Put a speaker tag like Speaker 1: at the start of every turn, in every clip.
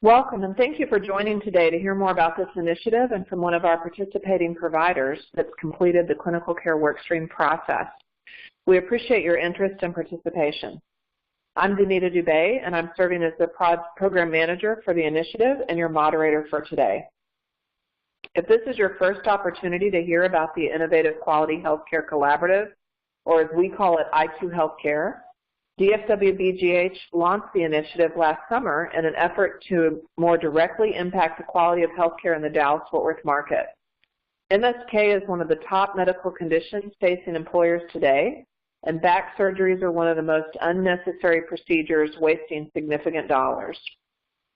Speaker 1: Welcome, and thank you for joining today to hear more about this initiative and from one of our participating providers that's completed the clinical care workstream process. We appreciate your interest and participation. I'm Danita Dubé, and I'm serving as the program manager for the initiative and your moderator for today. If this is your first opportunity to hear about the Innovative Quality Healthcare Collaborative, or as we call it, IQ Healthcare, DFW-BGH launched the initiative last summer in an effort to more directly impact the quality of healthcare in the Dallas-Fort Worth market. MSK is one of the top medical conditions facing employers today, and back surgeries are one of the most unnecessary procedures wasting significant dollars.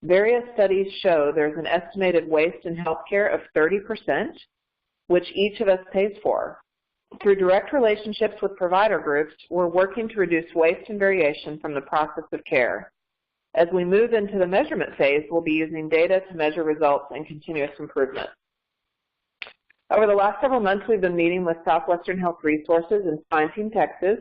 Speaker 1: Various studies show there's an estimated waste in healthcare of 30%, which each of us pays for. Through direct relationships with provider groups, we're working to reduce waste and variation from the process of care. As we move into the measurement phase, we'll be using data to measure results and continuous improvement. Over the last several months, we've been meeting with Southwestern Health Resources in Spine Team, Texas,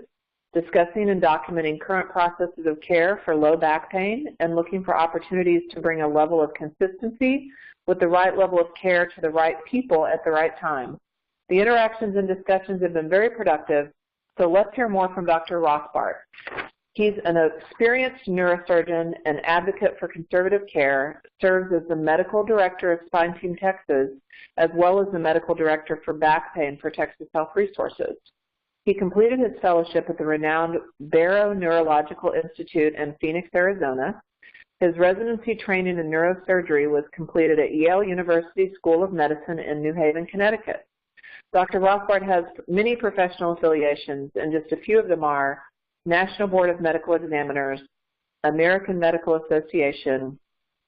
Speaker 1: discussing and documenting current processes of care for low back pain and looking for opportunities to bring a level of consistency with the right level of care to the right people at the right time. The interactions and discussions have been very productive, so let's hear more from Dr. Rothbart. He's an experienced neurosurgeon and advocate for conservative care, serves as the medical director of Spine Team Texas, as well as the medical director for back pain for Texas Health Resources. He completed his fellowship at the renowned Barrow Neurological Institute in Phoenix, Arizona. His residency training in neurosurgery was completed at Yale University School of Medicine in New Haven, Connecticut. Dr. Rothbart has many professional affiliations, and just a few of them are National Board of Medical Examiners, American Medical Association,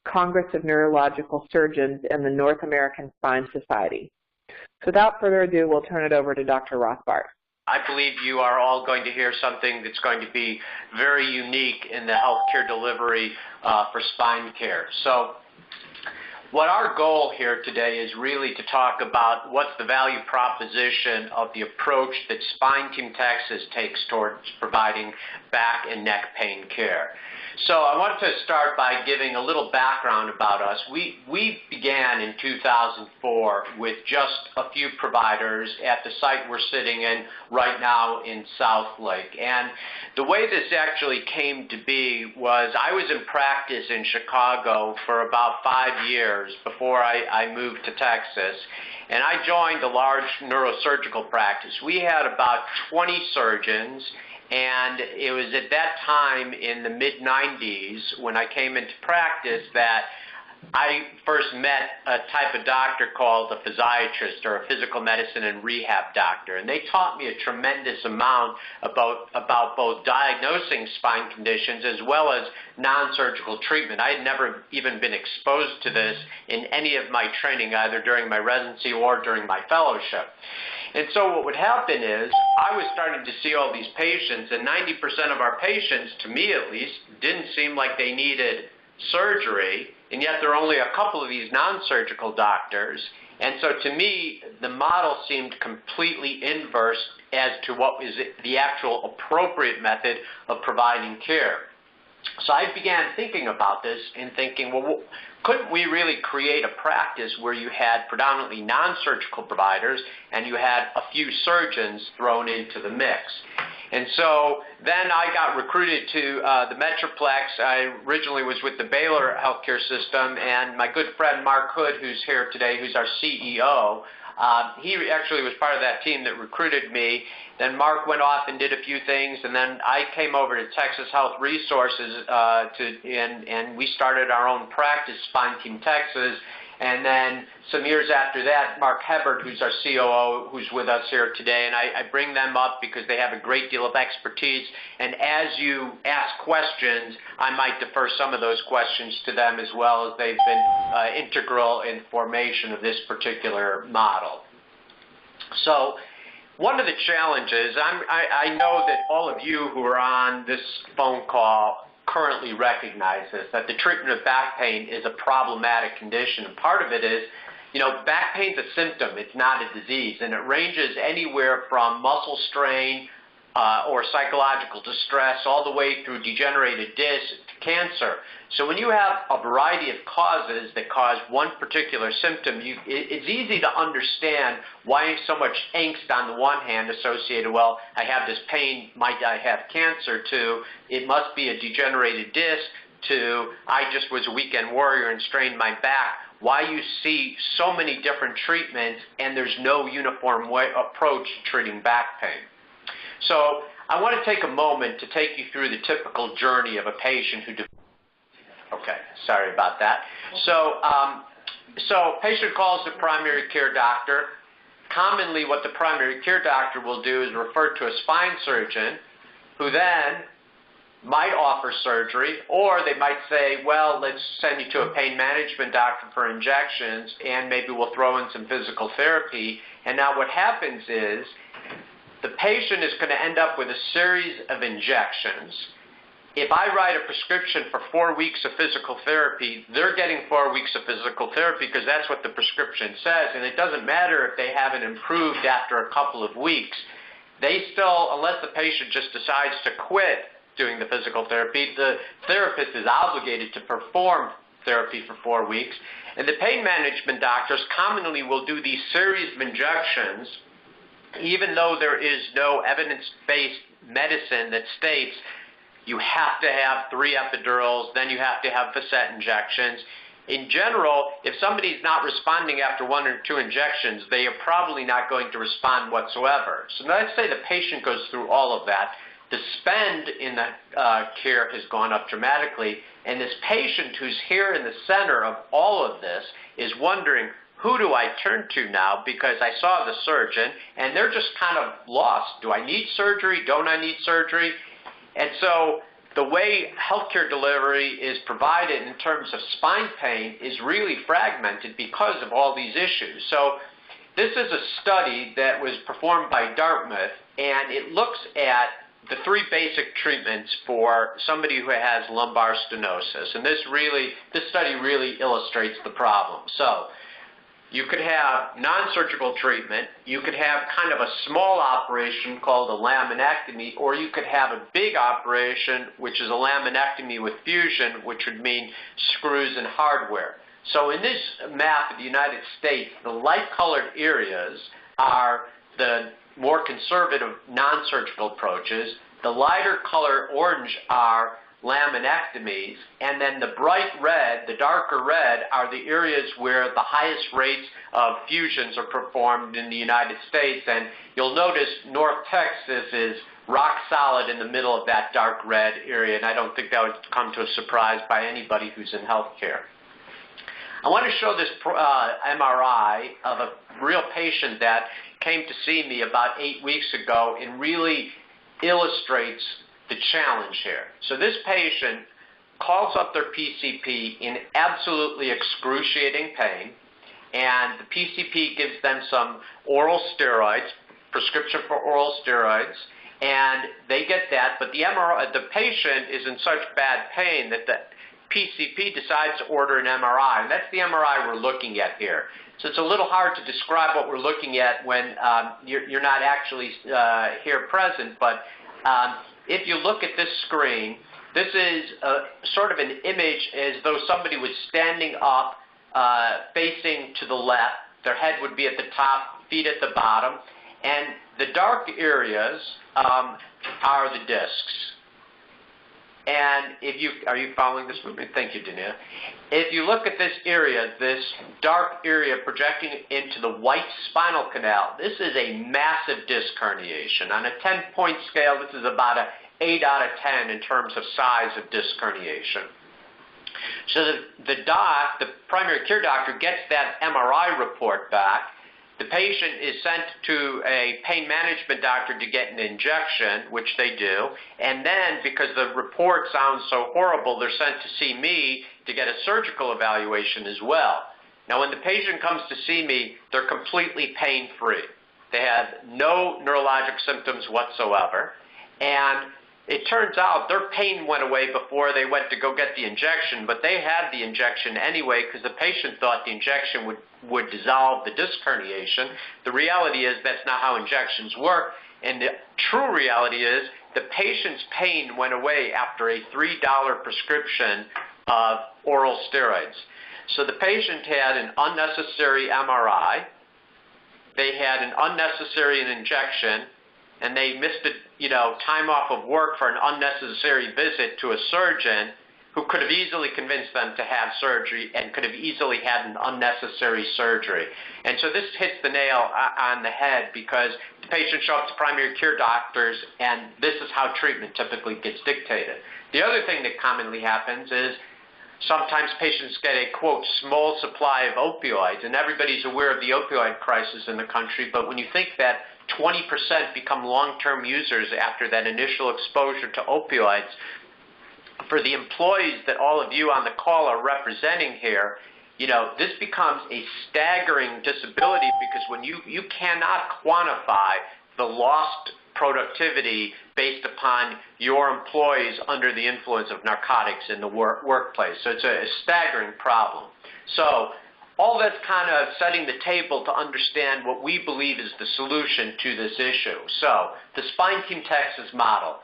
Speaker 1: Congress of Neurological Surgeons, and the North American Spine Society. So without further ado, we'll turn it over to Dr. Rothbart.
Speaker 2: I believe you are all going to hear something that's going to be very unique in the healthcare delivery for spine care. So what our goal here today is really to talk about what's the value proposition of the approach that Spine Team Texas takes towards providing back and neck pain care. So I want to start by giving a little background about us. We began in 2004 with just a few providers at the site we're sitting in right now in South Lake. And the way this actually came to be was I was in practice in Chicago for about 5 years before I moved to Texas. And I joined a large neurosurgical practice. We had about 20 surgeons. And it was at that time in the mid-90s when I came into practice that I first met a type of doctor called a physiatrist or a physical medicine and rehab doctor. And they taught me a tremendous amount about both diagnosing spine conditions as well as non-surgical treatment. I had never even been exposed to this in any of my training, either during my residency or during my fellowship. And so what would happen is I was starting to see all these patients, and 90% of our patients, to me at least, didn't seem like they needed surgery, and yet there are only a couple of these non-surgical doctors. And so to me, the model seemed completely inverse as to what is the actual appropriate method of providing care. So I began thinking about this and thinking, well, couldn't we really create a practice where you had predominantly non-surgical providers and you had a few surgeons thrown into the mix? And so then I got recruited to the Metroplex. I originally was with the Baylor Healthcare System, and my good friend Mark Hood, who's here today, who's our CEO, he actually was part of that team that recruited me. Then Mark went off and did a few things, and then I came over to Texas Health Resources and we started our own practice, Spine Team Texas. And then some years after that, Mark Hebert, who's our COO, who's with us here today, and I bring them up because they have a great deal of expertise. And as you ask questions, I might defer some of those questions to them as well, as they've been integral in formation of this particular model. So one of the challenges, I know that all of you who are on this phone call currently recognize this, that the treatment of back pain is a problematic condition. And part of it is, back pain's a symptom, it's not a disease, and it ranges anywhere from muscle strain or psychological distress all the way through degenerated disc, cancer. So when you have a variety of causes that cause one particular symptom, it's easy to understand why so much angst on the one hand associated, well, I have this pain, might I have cancer, to it must be a degenerated disc, to I just was a weekend warrior and strained my back. Why you see so many different treatments and there's no uniform approach to treating back pain. So I want to take a moment to take you through the typical journey of a patient who okay, sorry about that. So patient calls the primary care doctor. Commonly what the primary care doctor will do is refer to a spine surgeon who then might offer surgery, or they might say, well, let's send you to a pain management doctor for injections, and maybe we'll throw in some physical therapy. And now what happens is the patient is going to end up with a series of injections. If I write a prescription for 4 weeks of physical therapy, they're getting 4 weeks of physical therapy because that's what the prescription says, and it doesn't matter if they haven't improved after a couple of weeks. They still, unless the patient just decides to quit doing the physical therapy, the therapist is obligated to perform therapy for 4 weeks. And the pain management doctors commonly will do these series of injections, even though there is no evidence-based medicine that states you have to have 3 epidurals, then you have to have facet injections. In general, if somebody's not responding after 1 or 2 injections, they are probably not going to respond whatsoever. So let's say the patient goes through all of that. The spend in the care has gone up dramatically, and this patient who's here in the center of all of this is wondering, who do I turn to now, because I saw the surgeon, and they're just kind of lost. Do I need surgery? Don't I need surgery? And so the way healthcare delivery is provided in terms of spine pain is really fragmented because of all these issues. So this is a study that was performed by Dartmouth, and it looks at the 3 basic treatments for somebody who has lumbar stenosis. And this study really illustrates the problem. So you could have non-surgical treatment, you could have kind of a small operation called a laminectomy, or you could have a big operation, which is a laminectomy with fusion, which would mean screws and hardware. So in this map of the United States, the light-colored areas are the more conservative non-surgical approaches. The lighter color orange are laminectomies, and then the bright red, the darker red, are the areas where the highest rates of fusions are performed in the United States. And you'll notice North Texas is rock solid in the middle of that dark red area, and I don't think that would come to a surprise by anybody who's in healthcare. I want to show this MRI of a real patient that came to see me about 8 weeks ago and really illustrates the challenge here. So this patient calls up their PCP in absolutely excruciating pain, and the PCP gives them some oral steroids, prescription for oral steroids, and they get that, but the patient is in such bad pain that the PCP decides to order an MRI, and that's the MRI we're looking at here. So it's a little hard to describe what we're looking at when you're not actually here present, but if you look at this screen, this is sort of an image as though somebody was standing up, facing to the left. Their head would be at the top, feet at the bottom, and the dark areas are the discs. And are you following this movement? Thank you, Dania. If you look at this area, this dark area projecting into the white spinal canal, this is a massive disc herniation. On a 10-point scale, this is about an 8 out of 10 in terms of size of disc herniation. So the primary care doctor, gets that MRI report back. The patient is sent to a pain management doctor to get an injection, which they do, and then because the report sounds so horrible, they're sent to see me to get a surgical evaluation as well. Now, when the patient comes to see me, they're completely pain-free. They have no neurologic symptoms whatsoever, and it turns out their pain went away before they went to go get the injection, but they had the injection anyway because the patient thought the injection would dissolve the disc herniation. The reality is that's not how injections work, and the true reality is the patient's pain went away after a $3 prescription of oral steroids. So the patient had an unnecessary MRI, they had an unnecessary injection, and they missed time off of work for an unnecessary visit to a surgeon who could have easily convinced them to have surgery and could have easily had an unnecessary surgery. And so this hits the nail on the head, because the patient shows up to primary care doctors, and this is how treatment typically gets dictated. The other thing that commonly happens is sometimes patients get a, quote, small supply of opioids, and everybody's aware of the opioid crisis in the country, but when you think that 20% become long-term users after that initial exposure to opioids, for the employees that all of you on the call are representing here, this becomes a staggering disability, because when you cannot quantify the lost productivity based upon your employees under the influence of narcotics in the workplace. So it's a staggering problem. So all that's kind of setting the table to understand what we believe is the solution to this issue. So the Spine Team Texas model.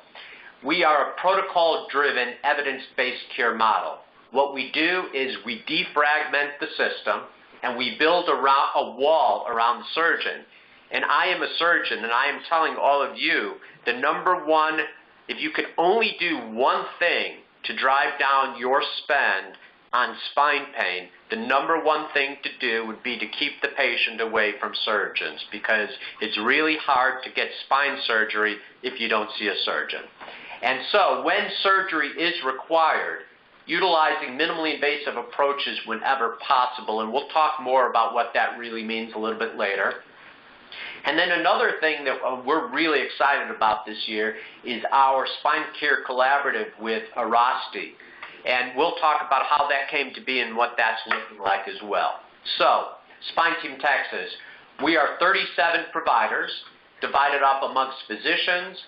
Speaker 2: We are a protocol-driven, evidence-based care model. What we do is we defragment the system, and we build a wall around the surgeon. And I am a surgeon, and I am telling all of you, the number one, if you could only do one thing to drive down your spend on spine pain, the number one thing to do would be to keep the patient away from surgeons, because it's really hard to get spine surgery if you don't see a surgeon. And so when surgery is required, utilizing minimally invasive approaches whenever possible, and we'll talk more about what that really means a little bit later. And then another thing that we're really excited about this year is our Spine Care Collaborative with Arasti. And we'll talk about how that came to be and what that's looking like as well. So, Spine Team Texas, we are 37 providers divided up amongst physicians,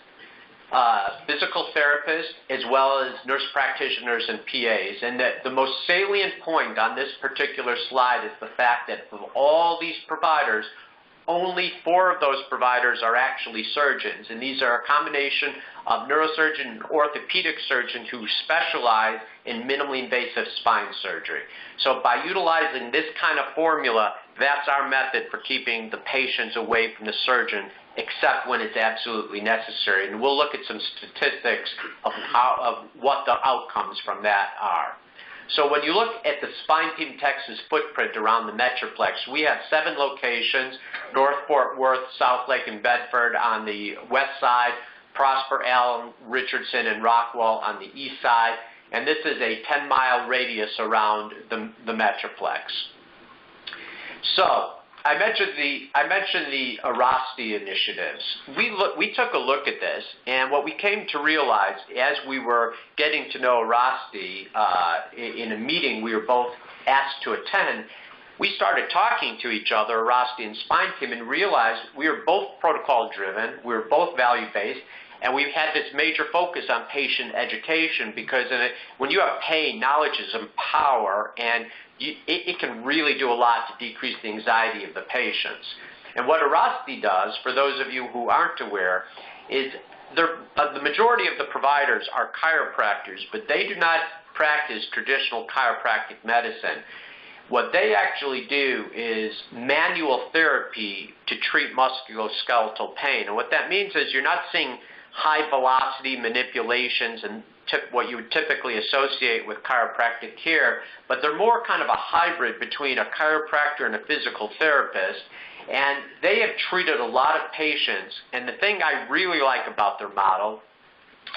Speaker 2: physical therapists, as well as nurse practitioners and PAs. And the most salient point on this particular slide is the fact that of all these providers, only 4 of those providers are actually surgeons, and these are a combination of neurosurgeon and orthopedic surgeons who specialize in minimally invasive spine surgery. So by utilizing this kind of formula, that's our method for keeping the patients away from the surgeon, except when it's absolutely necessary. And we'll look at some statistics of what the outcomes from that are. So when you look at the Spine Team Texas footprint around the Metroplex, we have 7 locations: North Fort Worth, South Lake, and Bedford on the west side, Prosper, Allen, Richardson, and Rockwall on the east side, and this is a 10-mile radius around the Metroplex. So I mentioned the Arasti initiatives. We took a look at this, and what we came to realize as we were getting to know Arasti in a meeting we were both asked to attend, we started talking to each other, Arasti and Spine Team, and realized we were both protocol-driven, we were both value-based, and we've had this major focus on patient education, because when you have pain, knowledge is power, and it can really do a lot to decrease the anxiety of the patients. And what Arasti does, for those of you who aren't aware, is the majority of the providers are chiropractors, but they do not practice traditional chiropractic medicine. What they actually do is manual therapy to treat musculoskeletal pain. And what that means is you're not seeing high-velocity manipulations and what you would typically associate with chiropractic care, but they're more kind of a hybrid between a chiropractor and a physical therapist, and they have treated a lot of patients. And the thing I really like about their model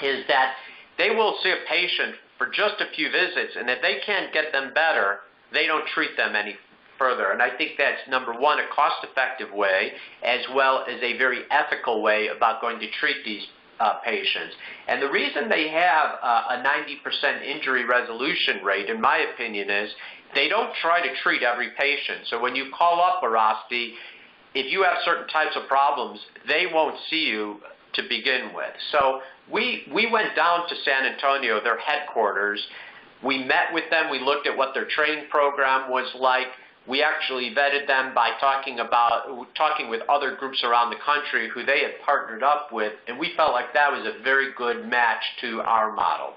Speaker 2: is that they will see a patient for just a few visits, and if they can't get them better, they don't treat them any further. And I think that's, number one, a cost-effective way, as well as a very ethical way about going to treat these patients. And the reason they have a 90% injury resolution rate, in my opinion, is they don't try to treat every patient. So when you call up Arasti, if you have certain types of problems, they won't see you to begin with. So we went down to San Antonio, their headquarters. We met with them. We looked at what their training program was like. We actually vetted them by talking with other groups around the country who they had partnered up with, and we felt like that was a very good match to our model.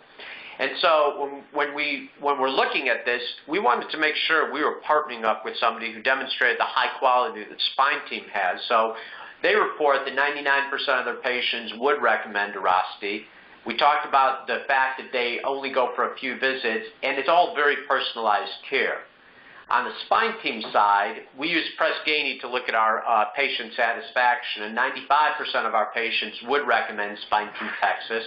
Speaker 2: And so when we're looking at this, we wanted to make sure we were partnering up with somebody who demonstrated the high quality that Spine Team has. So they report that 99% of their patients would recommend Aurasti. We talked about the fact that they only go for a few visits, and it's all very personalized care. On the Spine Team side, we use Press Ganey to look at our patient satisfaction, and 95% of our patients would recommend Spine Team Texas.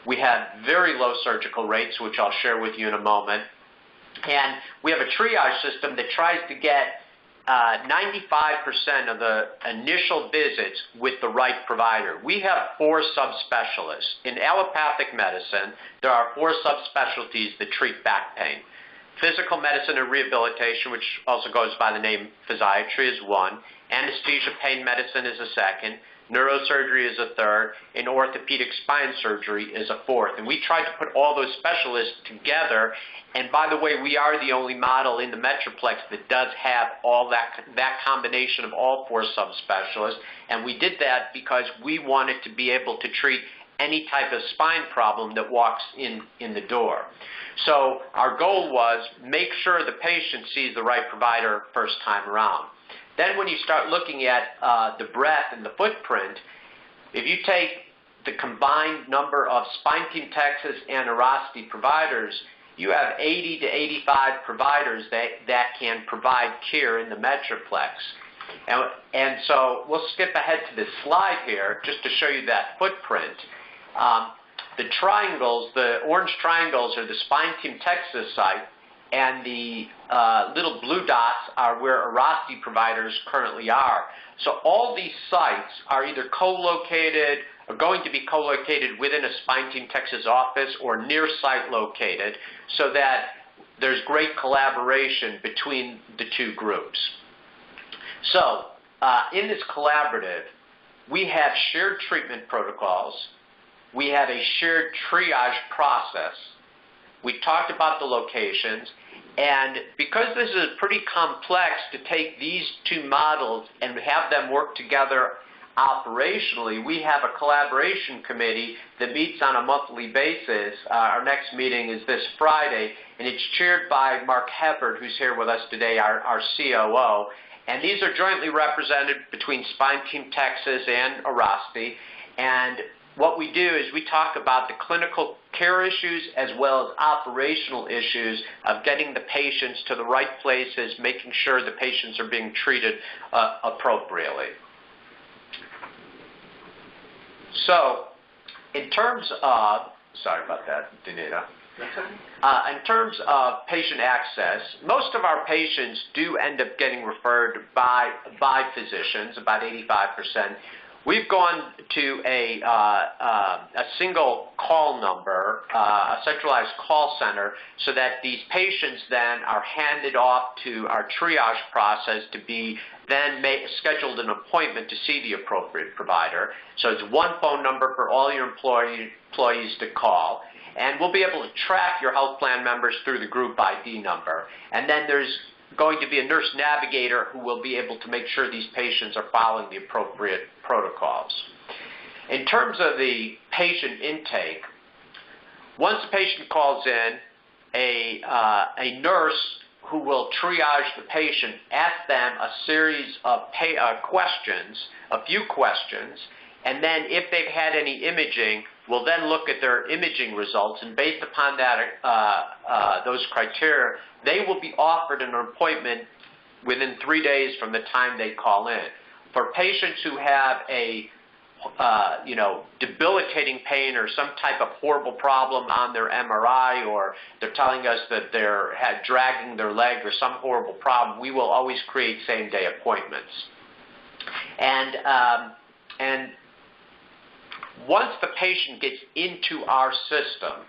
Speaker 2: We have very low surgical rates, which I'll share with you in a moment. And we have a triage system that tries to get 95% of the initial visits with the right provider. We have 4 subspecialists. In allopathic medicine, there are 4 subspecialties that treat back pain. Physical medicine and rehabilitation, which also goes by the name physiatry, is 1. Anesthesia pain medicine is a 2nd. Neurosurgery is a 3rd, and orthopedic spine surgery is a 4th. And we tried to put all those specialists together, and by the way, we are the only model in the Metroplex that does have all that combination of all 4 subspecialists, and we did that because we wanted to be able to treat any type of spine problem that walks in the door. So our goal was make sure the patient sees the right provider first time around. Then when you start looking at the breadth and the footprint, if you take the combined number of Spine Team Texas and Aurasti providers, you have 80 to 85 providers that can provide care in the Metroplex. And so we'll skip ahead to this slide here just to show you that footprint. The triangles, the orange triangles are the Spine Team Texas site, and the little blue dots are where Aurasti providers currently are. So all these sites are either co-located or going to be co-located within a Spine Team Texas office or near site located so that there's great collaboration between the 2 groups. So in this collaborative, we have shared treatment protocols. We have a shared triage process. We talked about the locations, and because this is pretty complex to take these 2 models and have them work together operationally, we have a collaboration committee that meets on a monthly basis. Our next meeting is this Friday, and it's chaired by Mark Heppard, who's here with us today, our COO. And these are jointly represented between Spine Team Texas and Aurasti. And what we do is we talk about the clinical care issues as well as operational issues of getting the patients to the right places, making sure the patients are being treated appropriately. So in terms of, sorry about that, Danita. In terms of patient access, most of our patients do end up getting referred by physicians, about 85%. We've gone to a single call number, a centralized call center, so that these patients then are handed off to our triage process to be then scheduled an appointment to see the appropriate provider. So it's 1 phone number for all your employees to call. And we'll be able to track your health plan members through the group ID number. And then there's going to be a nurse navigator who will be able to make sure these patients are following the appropriate protocols. In terms of the patient intake, once a patient calls in, a nurse who will triage the patient asks them a series of questions, a few questions, and then if they've had any imaging, we'll then look at their imaging results, and based upon that, those criteria, they will be offered an appointment within 3 days from the time they call in. For patients who have a debilitating pain or some type of horrible problem on their MRI, or they're telling us that they're dragging their leg or some horrible problem, we will always create same-day appointments. And once the patient gets into our system,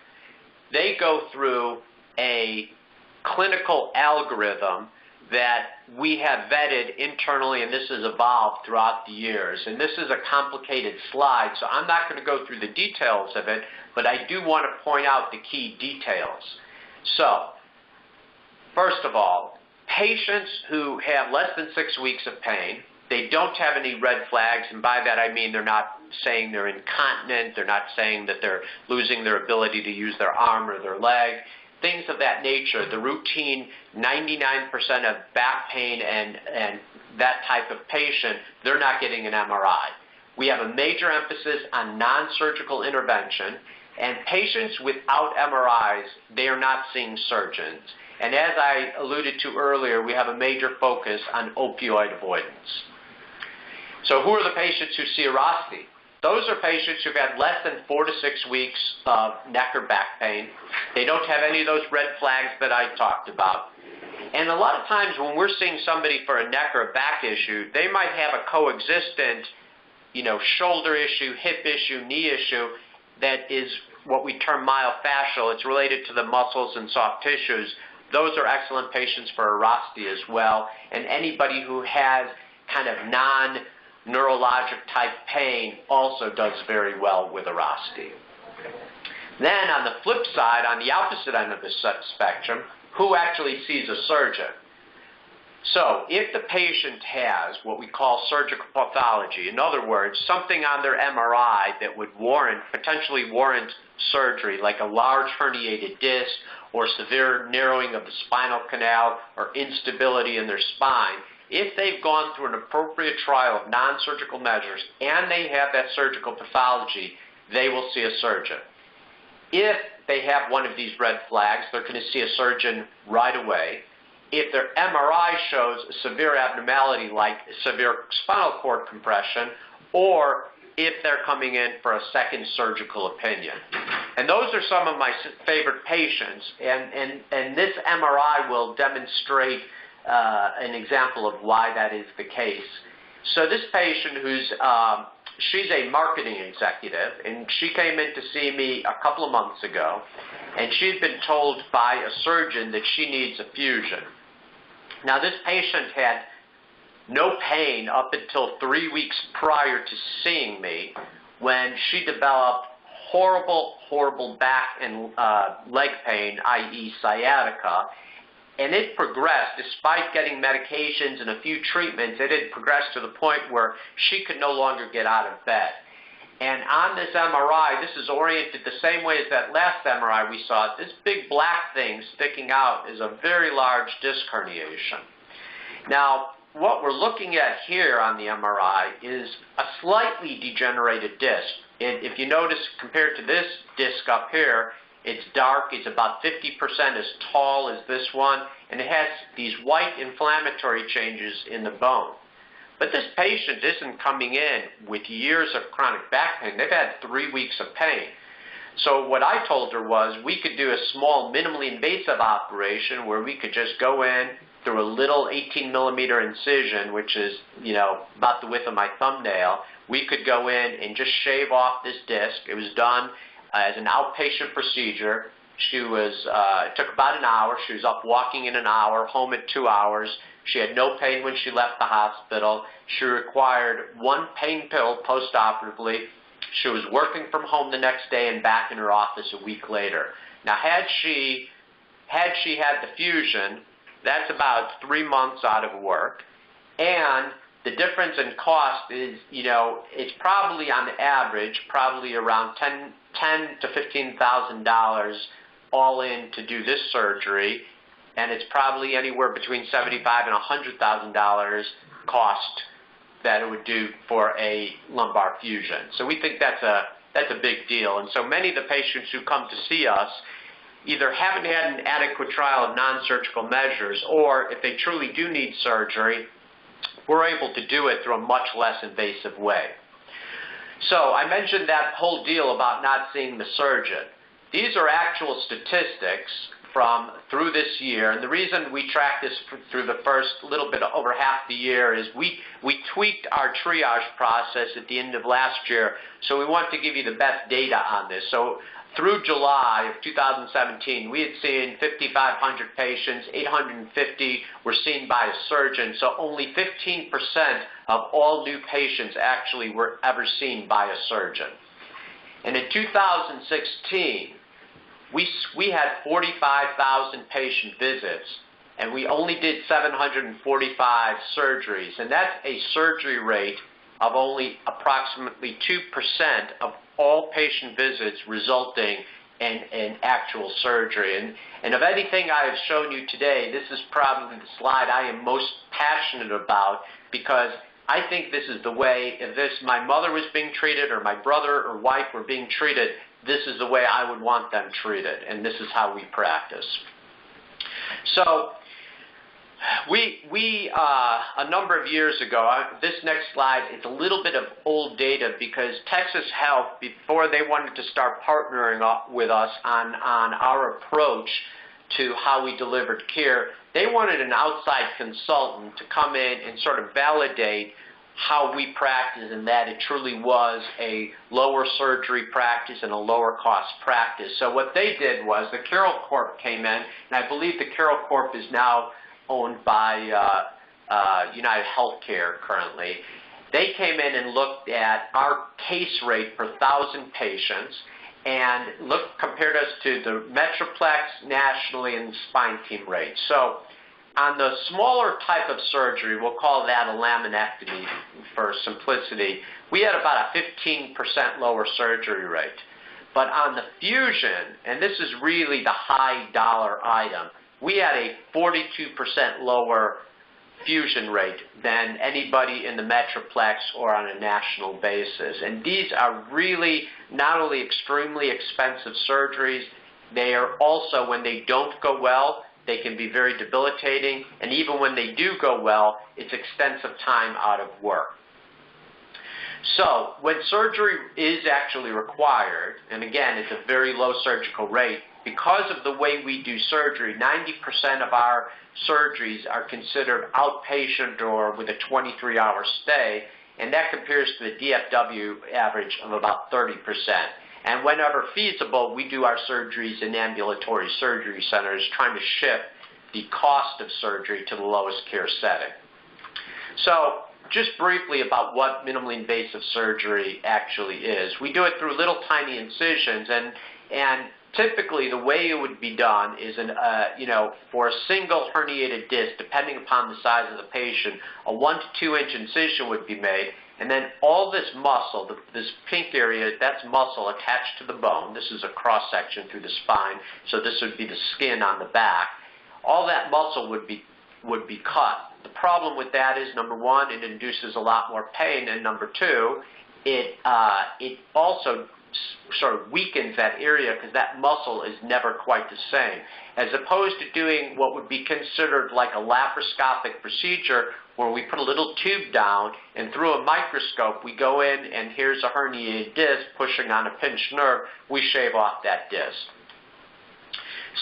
Speaker 2: they go through a clinical algorithm that we have vetted internally, and this has evolved throughout the years. And this is a complicated slide, so I'm not going to go through the details of it, but I do want to point out the key details. So, first of all, patients who have less than 6 weeks of pain, they don't have any red flags, and by that I mean they're not saying they're incontinent, they're not saying that they're losing their ability to use their arm or their leg, things of that nature, the routine 99% of back pain and that type of patient, they're not getting an MRI. We have a major emphasis on non-surgical intervention, and patients without MRIs, they are not seeing surgeons. And as I alluded to earlier, we have a major focus on opioid avoidance. So who are the patients who see Erosity? Those are patients who've had less than 4 to 6 weeks of neck or back pain. They don't have any of those red flags that I talked about. And a lot of times when we're seeing somebody for a neck or a back issue, they might have a coexistent, shoulder issue, hip issue, knee issue that is what we term myofascial. It's related to the muscles and soft tissues. Those are excellent patients for Erosity as well. And anybody who has kind of non-neurologic type pain also does very well with Erosity. Then on the flip side, on the opposite end of the spectrum, who actually sees a surgeon? So if the patient has what we call surgical pathology, in other words, something on their MRI that would potentially warrant surgery, like a large herniated disc or severe narrowing of the spinal canal or instability in their spine, if they've gone through an appropriate trial of non-surgical measures and they have that surgical pathology, they will see a surgeon. If they have one of these red flags, they're going to see a surgeon right away. If their MRI shows a severe abnormality like severe spinal cord compression, or if they're coming in for a second surgical opinion. And those are some of my favorite patients, and this MRI will demonstrate an example of why that is the case. So this patient she's a marketing executive, and she came in to see me a couple of months ago, and she'd been told by a surgeon that she needs a fusion. Now this patient had no pain up until 3 weeks prior to seeing me, when she developed horrible back and leg pain, i.e. sciatica, and it progressed. Despite getting medications and a few treatments, it had progressed to the point where she could no longer get out of bed. And on this MRI, this is oriented the same way as that last MRI we saw. This big black thing sticking out is a very large disc herniation. Now, what we're looking at here on the MRI is a slightly degenerated disc. And if you notice, compared to this disc up here, it's dark, it's about 50% as tall as this one, and it has these white inflammatory changes in the bone. But this patient isn't coming in with years of chronic back pain. They've had 3 weeks of pain. So what I told her was we could do a small minimally invasive operation where we could just go in through a little 18-millimeter incision, which is, about the width of my thumbnail. We could go in and just shave off this disc. It was done as an outpatient procedure. It took about an hour. She was up walking in an hour, home at 2 hours. She had no pain when she left the hospital. She required 1 pain pill post-operatively. She was working from home the next day and back in her office a week later. Now, had she had the fusion, that's about 3 months out of work. And the difference in cost is, it's probably on average, probably around $10,000 to $15,000 all in to do this surgery, and it's probably anywhere between $75,000 and $100,000 cost that it would do for a lumbar fusion. So we think that's a big deal. And so many of the patients who come to see us either haven't had an adequate trial of non-surgical measures, or if they truly do need surgery, we're able to do it through a much less invasive way. So I mentioned that whole deal about not seeing the surgeon. These are actual statistics through this year, and the reason we track this through the first little bit over half the year is we tweaked our triage process at the end of last year, so we want to give you the best data on this. So through July of 2017, we had seen 5,500 patients, 850 were seen by a surgeon, so only 15% of all new patients actually were ever seen by a surgeon. And in 2016, we had 45,000 patient visits, and we only did 745 surgeries, and that's a surgery rate of only approximately 2% of all patient visits resulting in actual surgery. And of anything I have shown you today, this is probably the slide I am most passionate about, because I think this is the way, if my mother was being treated or my brother or wife were being treated, this is the way I would want them treated, and this is how we practice. So a number of years ago, this next slide, it's a little bit of old data, because Texas Health, before they wanted to start partnering up with us on our approach to how we delivered care, they wanted an outside consultant to come in and sort of validate how we practice, and that it truly was a lower surgery practice and a lower cost practice. So what they did was the Carroll Corp came in, and I believe the Carroll Corp is now owned by United Healthcare currently. They came in and looked at our case rate per 1,000 patients and compared us to the Metroplex nationally and the spine team rate. So on the smaller type of surgery, we'll call that a laminectomy for simplicity, we had about a 15% lower surgery rate. But on the fusion, and this is really the high dollar item, we had a 42% lower fusion rate than anybody in the Metroplex or on a national basis. And these are really not only extremely expensive surgeries, they are also, when they don't go well, they can be very debilitating, and even when they do go well, it's extensive time out of work. So when surgery is actually required, and again, it's a very low surgical rate, because of the way we do surgery, 90% of our surgeries are considered outpatient or with a 23-hour stay, and that compares to the DFW average of about 30%. And whenever feasible, we do our surgeries in ambulatory surgery centers, trying to shift the cost of surgery to the lowest care setting. So just briefly about what minimally invasive surgery actually is. We do it through little tiny incisions, and typically the way it would be done is, for a single herniated disc, depending upon the size of the patient, a 1 to 2 inch incision would be made, and then all this muscle, this pink area, that's muscle attached to the bone. This is a cross-section through the spine, so this would be the skin on the back. All that muscle would be cut. The problem with that is, number one, it induces a lot more pain, and number two, it also sort of weakens that area, because that muscle is never quite the same. As opposed to doing what would be considered like a laparoscopic procedure, where we put a little tube down and through a microscope we go in and here's a herniated disc pushing on a pinched nerve, we shave off that disc.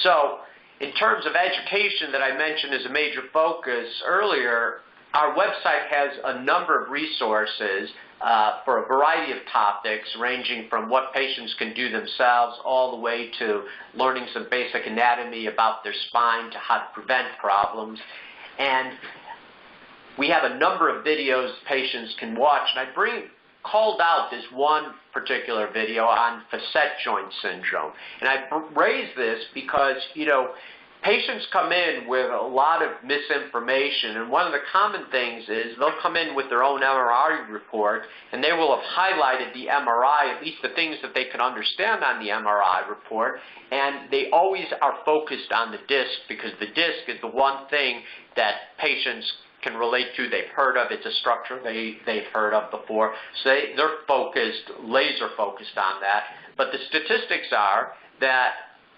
Speaker 2: So in terms of education that I mentioned as a major focus earlier, our website has a number of resources for a variety of topics, ranging from what patients can do themselves all the way to learning some basic anatomy about their spine to how to prevent problems. And we have a number of videos patients can watch, and I called out this one particular video on facet joint syndrome. And I raised this because, patients come in with a lot of misinformation, and one of the common things is they'll come in with their own MRI report, and they will have highlighted the MRI, at least the things that they can understand on the MRI report, and they always are focused on the disc, because the disc is the one thing that patients can relate to, they've heard of, it's a structure they've heard of before, so they're focused, laser focused on that. But the statistics are that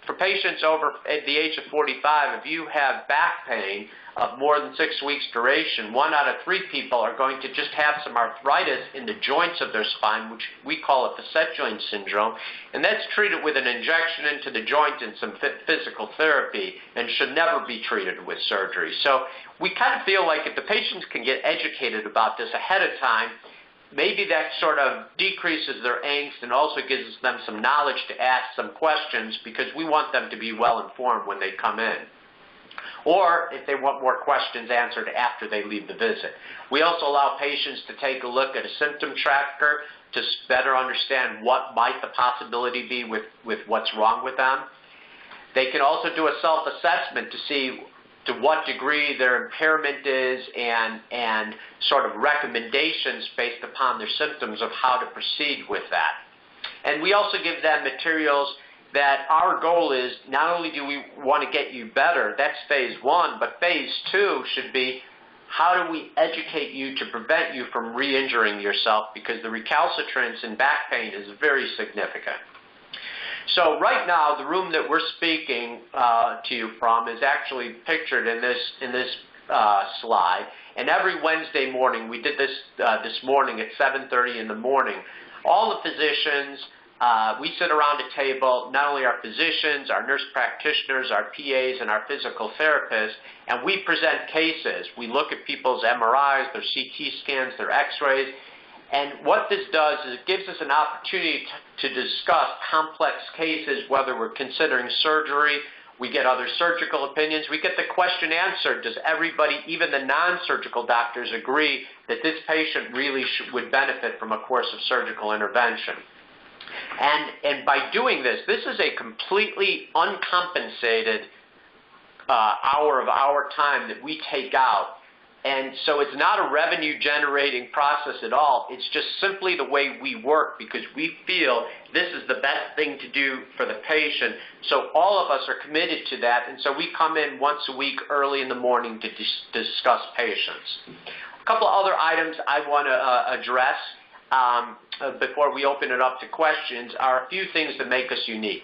Speaker 2: for patients over at the age of 45, if you have back pain of more than 6 weeks duration, 1 out of 3 people are going to just have some arthritis in the joints of their spine, which we call a facet joint syndrome, and that's treated with an injection into the joint and some physical therapy, and should never be treated with surgery. So we kind of feel like if the patients can get educated about this ahead of time, maybe that sort of decreases their angst and also gives them some knowledge to ask some questions, because we want them to be well informed when they come in. Or if they want more questions answered after they leave the visit. We also allow patients to take a look at a symptom tracker to better understand what might the possibility be with what's wrong with them. They can also do a self-assessment to see to what degree their impairment is, and sort of recommendations based upon their symptoms of how to proceed with that. And we also give them materials that our goal is not only do we want to get you better, that's phase one, but phase two should be how do we educate you to prevent you from re-injuring yourself, because the recalcitrance in back pain is very significant. So right now, the room that we're speaking to you from is actually pictured in this slide. And every Wednesday morning, we did this this morning at 7:30 in the morning, all the physicians, we sit around a table, not only our physicians, our nurse practitioners, our PAs, and our physical therapists, and we present cases. We look at people's MRIs, their CT scans, their x-rays, and what this does is it gives us an opportunity to discuss complex cases, whether we're considering surgery. We get other surgical opinions. We get the question answered. Does everybody, even the non-surgical doctors, agree that this patient really would benefit from a course of surgical intervention? And by doing this, this is a completely uncompensated hour of our time that we take out. And so it's not a revenue-generating process at all. It's just simply the way we work, because we feel this is the best thing to do for the patient. So all of us are committed to that, and so we come in once a week early in the morning to discuss patients. A couple of other items I want to address before we open it up to questions are a few things that make us unique.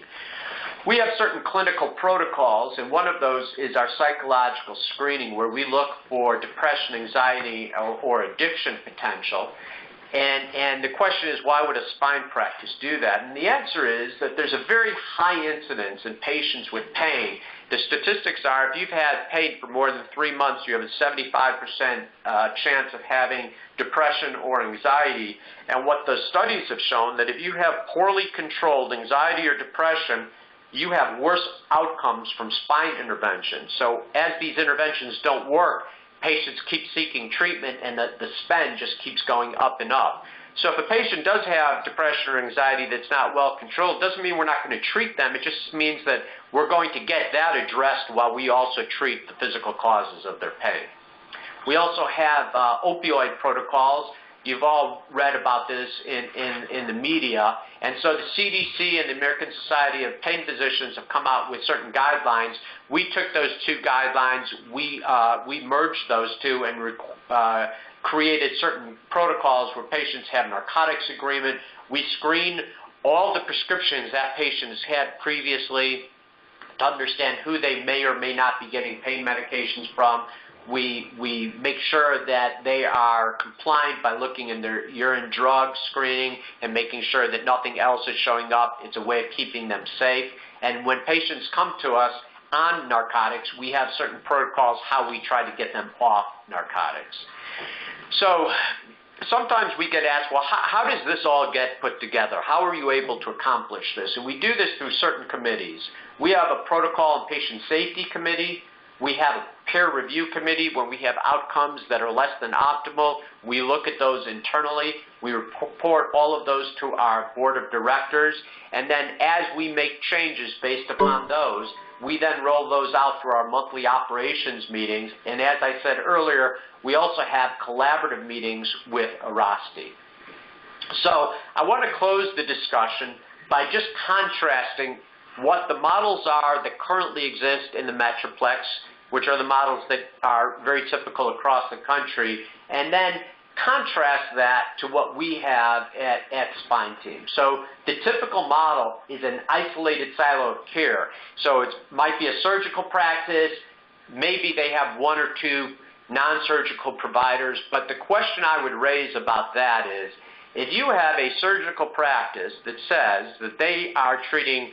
Speaker 2: We have certain clinical protocols, and one of those is our psychological screening, where we look for depression, anxiety, or addiction potential. And the question is, why would a spine practice do that? And the answer is that there's a very high incidence in patients with pain. The statistics are, if you've had pain for more than 3 months, you have a 75% chance of having depression or anxiety. And what the studies have shown, that if you have poorly controlled anxiety or depression, you have worse outcomes from spine intervention. So as these interventions don't work, patients keep seeking treatment, and the spend just keeps going up and up. So if a patient does have depression or anxiety that's not well controlled, it doesn't mean we're not going to treat them. It just means that we're going to get that addressed while we also treat the physical causes of their pain. We also have opioid protocols. You've all read about this in the media. And so the CDC and the American Society of Pain Physicians have come out with certain guidelines. We took those two guidelines, we merged those two, and created certain protocols where patients have narcotics agreement. We screen all the prescriptions that patient has had previously to understand who they may or may not be getting pain medications from. We make sure that they are compliant by looking in their urine drug screening and making sure that nothing else is showing up. It's a way of keeping them safe. And when patients come to us on narcotics, we have certain protocols how we try to get them off narcotics. So sometimes we get asked, well, how does this all get put together? How are you able to accomplish this? And we do this through certain committees. We have a protocol and patient safety committee. We have a peer review committee when we have outcomes that are less than optimal. We look at those internally. We report all of those to our board of directors. And then as we make changes based upon those, we then roll those out through our monthly operations meetings. And as I said earlier, we also have collaborative meetings with Erasti. So I want to close the discussion by just contrasting what the models are that currently exist in the Metroplex, which are the models that are very typical across the country, and then contrast that to what we have at Spine Team. So the typical model is an isolated silo of care. So it might be a surgical practice, maybe they have 1 or 2 non-surgical providers, but the question I would raise about that is, if you have a surgical practice that says that they are treating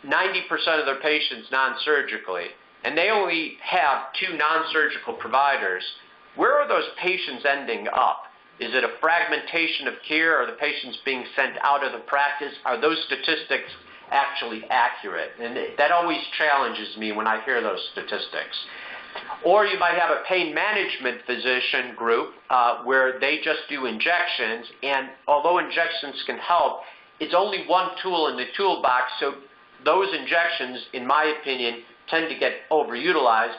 Speaker 2: 90% of their patients non-surgically, and they only have 2 non-surgical providers, where are those patients ending up? Is it a fragmentation of care? Are the patients being sent out of the practice? Are those statistics actually accurate? And that always challenges me when I hear those statistics. Or you might have a pain management physician group where they just do injections, and although injections can help, it's only one tool in the toolbox, so those injections, in my opinion, tend to get overutilized.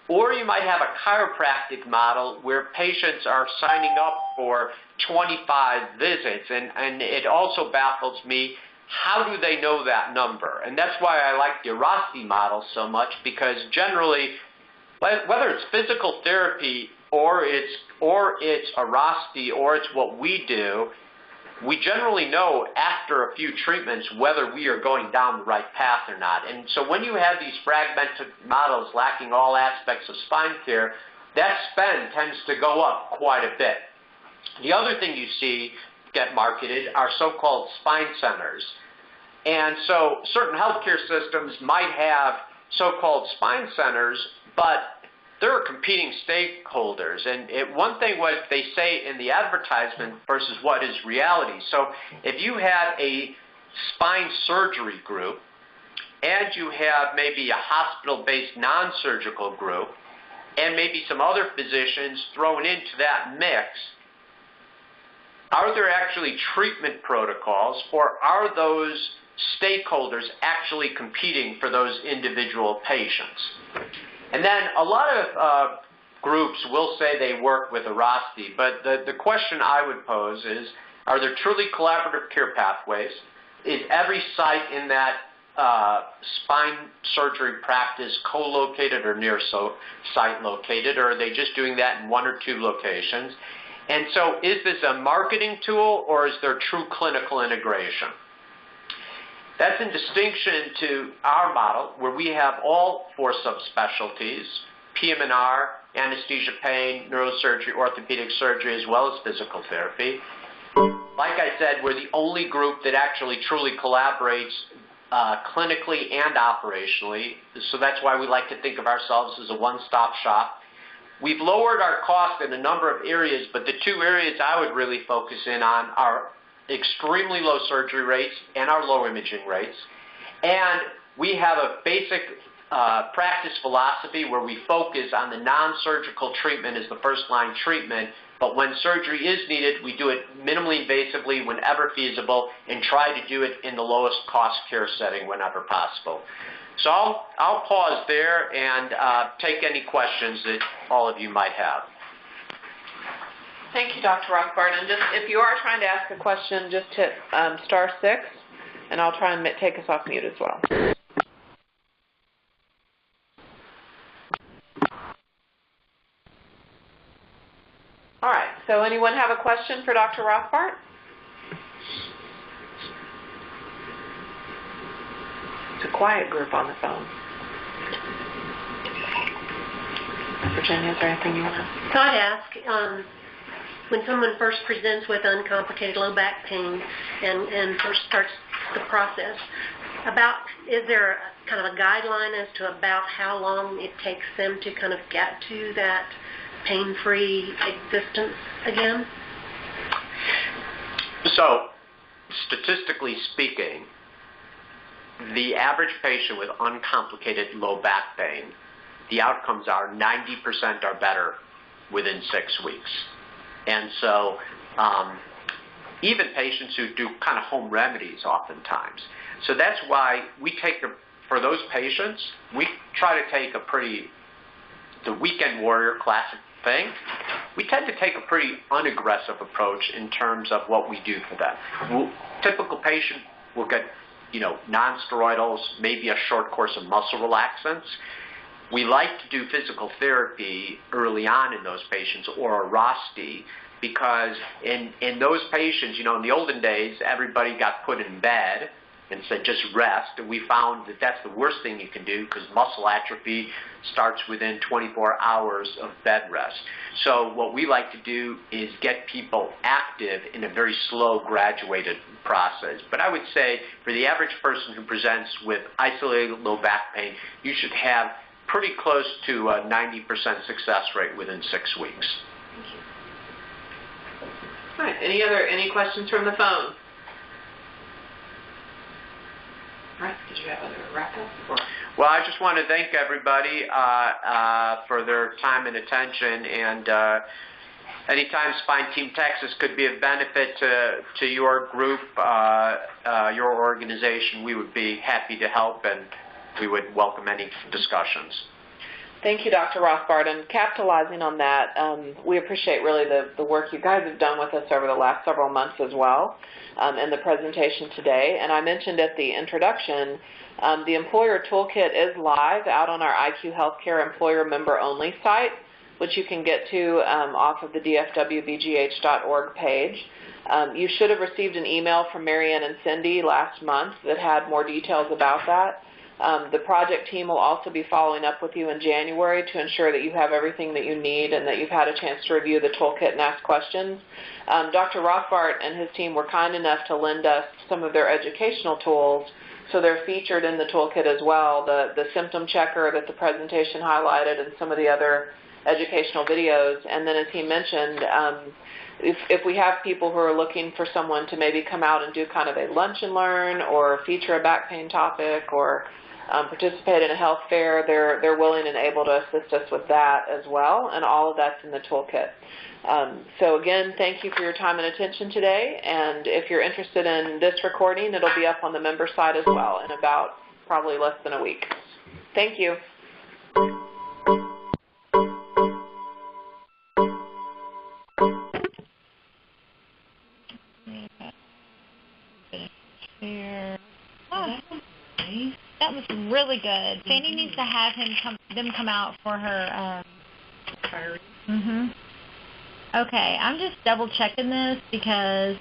Speaker 2: Or you might have a chiropractic model where patients are signing up for 25 visits, and it also baffles me, how do they know that number? And that's why I like the Orasti model so much, because generally, whether it's physical therapy or it's Orasti or it's what we do, we generally know after a few treatments whether we are going down the right path or not. And so when you have these fragmented models lacking all aspects of spine care, that spend tends to go up quite a bit. The other thing you see get marketed are so-called spine centers. And so certain healthcare systems might have so-called spine centers, but there are competing stakeholders, and one thing what they say in the advertisement versus what is reality. So if you have a spine surgery group and you have maybe a hospital-based non-surgical group and maybe some other physicians thrown into that mix, are there actually treatment protocols, or are those stakeholders actually competing for those individual patients? And then a lot of groups will say they work with Orasti, but the question I would pose is, are there truly collaborative care pathways? Is every site in that spine surgery practice co-located or near site located, or are they just doing that in one or two locations? And so is this a marketing tool, or is there true clinical integration? That's in distinction to our model, where we have all four subspecialties, PM&R, anesthesia, pain, neurosurgery, orthopedic surgery, as well as physical therapy. Like I said, we're the only group that actually truly collaborates clinically and operationally, so that's why we like to think of ourselves as a one-stop shop. We've lowered our cost in a number of areas, but the two areas I would really focus in on are extremely low surgery rates and our low imaging rates. And we have a basic practice philosophy where we focus on the non-surgical treatment as the first-line treatment, but when surgery is needed, we do it minimally invasively whenever feasible and try to do it in the lowest cost care setting whenever possible. So I'll pause there and take any questions that all of you might have.
Speaker 1: Thank you, Dr. Rothbard. And just if you are trying to ask a question, just hit *6, and I'll try and take us off mute as well. All right. So anyone have a question for Dr. Rothbard? It's a quiet group on the phone. Virginia, is there anything you want to?
Speaker 3: So I'd ask, when someone first presents with uncomplicated low back pain and first starts the process, is there kind of a guideline as to about how long it takes them to kind of get to that pain-free existence again?
Speaker 2: So, statistically speaking, the average patient with uncomplicated low back pain, the outcomes are 90% are better within 6 weeks. And so even patients who do kind of home remedies oftentimes. So that's why we for those patients, we try to take the weekend warrior classic thing, we tend to take a pretty unaggressive approach in terms of what we do for them. Typical patient will get, non-steroidals, maybe a short course of muscle relaxants. We like to do physical therapy early on in those patients, or a Orasti, because in those patients, in the olden days, everybody got put in bed and said just rest, and we found that that's the worst thing you can do because muscle atrophy starts within 24 hours of bed rest. So what we like to do is get people active in a very slow, graduated process. But I would say for the average person who presents with isolated low back pain, you should have pretty close to a 90% success rate within 6 weeks.
Speaker 3: Thank you.
Speaker 1: All right. Any questions from the phone? All right. Did you have other wrap-up?
Speaker 2: Well, I just want to thank everybody for their time and attention. And anytime Spine Team Texas could be of benefit to your group, your organization, we would be happy to help, and we would welcome any discussions.
Speaker 1: Thank you, Dr. Rothbard. And capitalizing on that, we appreciate really the work you guys have done with us over the last several months as well, and the presentation today. And I mentioned at the introduction, the Employer Toolkit is live out on our IQ Healthcare Employer Member Only site, which you can get to off of the dfwbgh.org page. You should have received an email from Marianne and Cindy last month that had more details about that. The project team will also be following up with you in January to ensure that you have everything that you need and that you've had a chance to review the toolkit and ask questions. Dr. Rothbart and his team were kind enough to lend us some of their educational tools, so they're featured in the toolkit as well, the symptom checker that the presentation highlighted and some of the other educational videos. And then as he mentioned, if we have people who are looking for someone to maybe come out and do kind of a lunch and learn or feature a back pain topic or participate in a health fair, they're willing and able to assist us with that as well, and all of that's in the toolkit. So again, thank you for your time and attention today, and if you're interested in this recording, it'll be up on the member site as well in about probably less than a week. Thank you.
Speaker 4: That was really good. Sandy needs to have them come out for her. Okay, I'm just double checking this because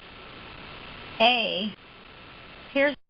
Speaker 4: here's